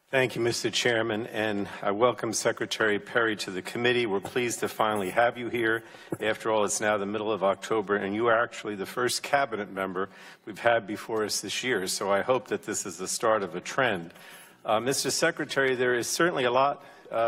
Thank you, Mr. Chairman, and I welcome Secretary Perry to the committee. We're pleased to finally have you here. After all, it's now the middle of October, and you are actually the first cabinet member we've had before us this year, so I hope that this is the start of a trend. Mr. Secretary, there is certainly a lot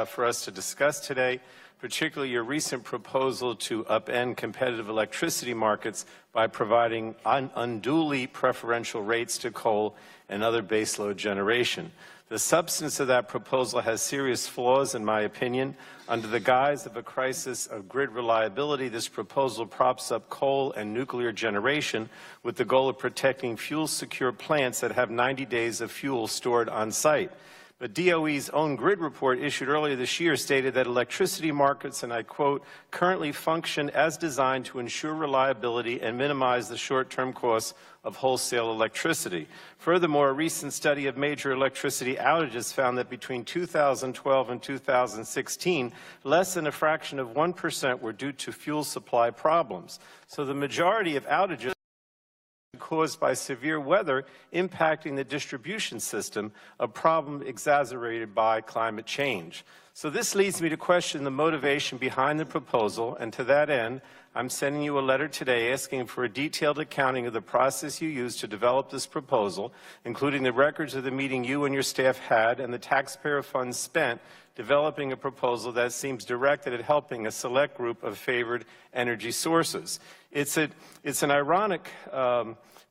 for us to discuss today, particularly your recent proposal to upend competitive electricity markets by providing unduly preferential rates to coal and other baseload generation. The substance of that proposal has serious flaws, in my opinion. Under the guise of a crisis of grid reliability, this proposal props up coal and nuclear generation with the goal of protecting fuel-secure plants that have 90 days of fuel stored on site. But DOE's own grid report issued earlier this year stated that electricity markets, and I quote, currently function as designed to ensure reliability and minimize the short-term costs of wholesale electricity. Furthermore, a recent study of major electricity outages found that between 2012 and 2016, less than a fraction of 1% were due to fuel supply problems. So the majority of outages caused by severe weather impacting the distribution system, a problem exacerbated by climate change. So this leads me to question the motivation behind the proposal, and to that end, I'm sending you a letter today asking for a detailed accounting of the process you used to develop this proposal, including the records of the meeting you and your staff had and the taxpayer funds spent developing a proposal that seems directed at helping a select group of favored energy sources. It's an ironic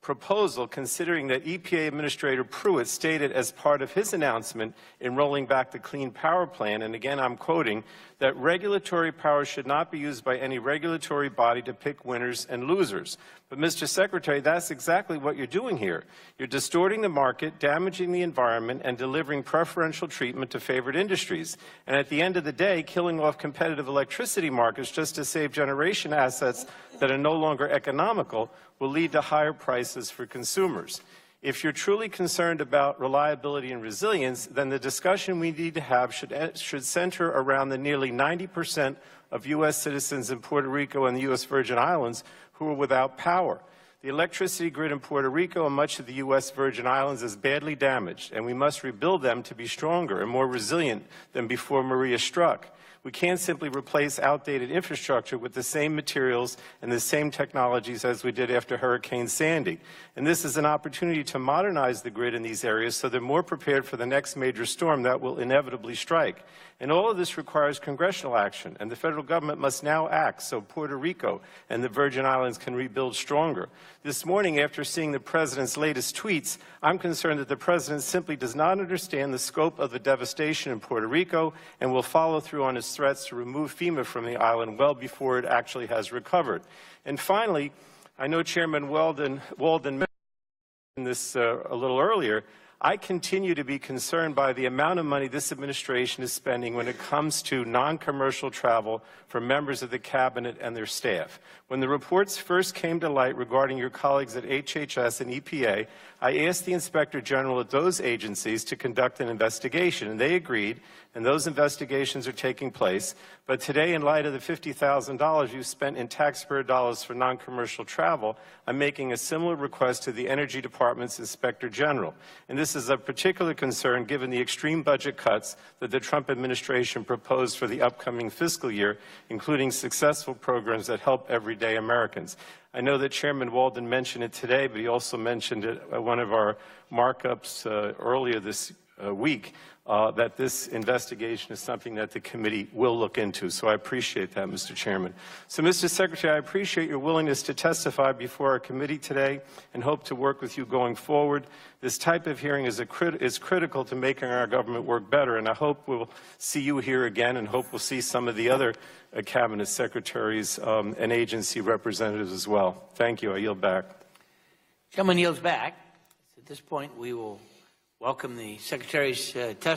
proposal, considering that EPA Administrator Pruitt stated as part of his announcement in rolling back the Clean Power Plan, and again I'm quoting, that regulatory power should not be used by any regulatory body to pick winners and losers. But Mr. Secretary, that's exactly what you're doing here. You're distorting the market, damaging the environment, and delivering preferential treatment to favored industries. And at the end of the day, killing off competitive electricity markets just to save generation assets that are no longer economical will lead to higher prices for consumers. If you're truly concerned about reliability and resilience, then the discussion we need to have should center around the nearly 90% of U.S. citizens in Puerto Rico and the U.S. Virgin Islands who are without power. The electricity grid in Puerto Rico and much of the U.S. Virgin Islands is badly damaged, and we must rebuild them to be stronger and more resilient than before Maria struck. We can't simply replace outdated infrastructure with the same materials and the same technologies as we did after Hurricane Sandy. And this is an opportunity to modernize the grid in these areas so they're more prepared for the next major storm that will inevitably strike. And all of this requires congressional action, and the federal government must now act so Puerto Rico and the Virgin Islands can rebuild stronger. This morning, after seeing the President's latest tweets, I'm concerned that the President simply does not understand the scope of the devastation in Puerto Rico and will follow through on his threats to remove FEMA from the island well before it actually has recovered. And finally, I know Chairman Walden mentioned this a little earlier. I continue to be concerned by the amount of money this administration is spending when it comes to non-commercial travel for members of the Cabinet and their staff. When the reports first came to light regarding your colleagues at HHS and EPA, I asked the Inspector General at those agencies to conduct an investigation, and they agreed, and those investigations are taking place. But today, in light of the $50,000 you spent in taxpayer dollars for non-commercial travel, I'm making a similar request to the Energy Department's Inspector General. And this is of particular concern given the extreme budget cuts that the Trump administration proposed for the upcoming fiscal year, including successful programs that help everyday Americans. I know that Chairman Walden mentioned it today, but he also mentioned it at one of our markups earlier this week, that this investigation is something that the committee will look into. So I appreciate that, Mr. Chairman. So, Mr. Secretary, I appreciate your willingness to testify before our committee today and hope to work with you going forward. This type of hearing is critical to making our government work better, and I hope we'll see you here again and hope we'll see some of the other cabinet secretaries and agency representatives as well. Thank you. I yield back. Gentleman yields back. At this point, we will welcome the Secretary's testimony.